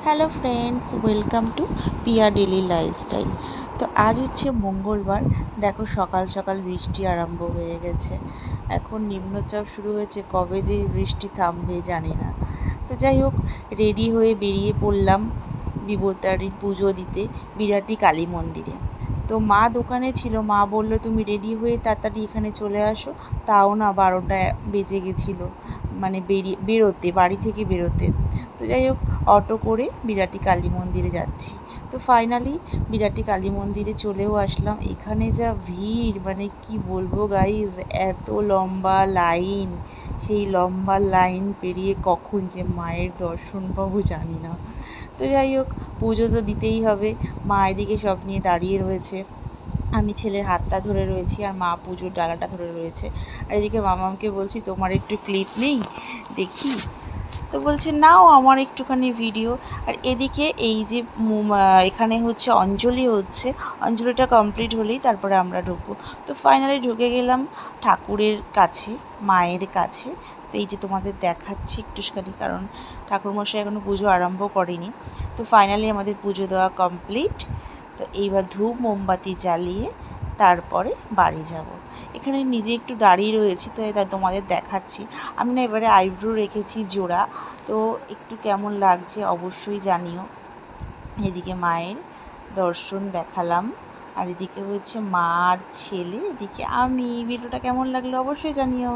Hello friends, welcome to Piya daily lifestyle. তো আজ হচ্ছে মঙ্গলবার। দেখো সকাল সকাল বৃষ্টি আরম্ভ হয়ে গেছে। এখন নিম্নচাপ শুরু হয়েছে, কবে যে বৃষ্টি থামবে জানি না। তো যাই হোক, রেডি হয়ে বেরিয়ে পড়লাম বিপত্তারিণীর পুজো দিতে বিরাটি কালী মন্দিরে। তো মা দোকানে ছিল, মা বললো তুমি রেডি হয়ে তাড়াতাড়ি এখানে চলে আসো। তাও না, 12টা বেজে গেছিলো, মানে বেরোতে, বাড়ি থেকে বেরোতে। তো যাই হোক, অটো করে বিরাটি কালী মন্দিরে যাচ্ছি। তো ফাইনালি বিরাটি কালী মন্দিরে চলেও আসলাম। এখানে যা ভিড়, মানে কি বলবো গাইজ, এত লম্বা লাইন। সেই লম্বা লাইন পেরিয়ে কখন যে মায়ের দর্শন পাবো জানি না। তো যাই হোক, পুজো তো দিতেই হবে। মা এদিকে সব নিয়ে দাঁড়িয়ে রয়েছে, আমি ছেলের হাতটা ধরে রয়েছি, আর মা পুজোর ডালাটা ধরে রয়েছে। আর এদিকে মামামকে বলছি তোমার একটু ক্লিপ নেই দেখি। তো বলছে নাও আমার একটুখানি ভিডিও। আর এদিকে এই যে এখানে হচ্ছে অঞ্জলি হচ্ছে, অঞ্জলিটা কমপ্লিট হলেই তারপরে আমরা ঢুকবো। তো ফাইনালি ঢুকে গেলাম ঠাকুরের কাছে, মায়ের কাছে। তো এই যে তোমাদের দেখাচ্ছি একটুখানি, কারণ ঠাকুরমশাই এখনও পুজো আরম্ভ করেনি। তো ফাইনালি আমাদের পুজো দেওয়া কমপ্লিট। তো এইবার ধূপ মোমবাতি জ্বালিয়ে তারপরে বাড়ি যাব। এখানে নিজে একটু দাঁড়িয়ে রয়েছি, তো এটা তোমাদের দেখাচ্ছি। আমি না এবারে আইব্রো রেখেছি জোড়া, তো একটু কেমন লাগছে অবশ্যই জানিও। এদিকে মায়ের দর্শন দেখালাম, আর এদিকে হচ্ছে মা আর ছেলে, এদিকে আমি। ভিডিওটা কেমন লাগলো অবশ্যই জানিও।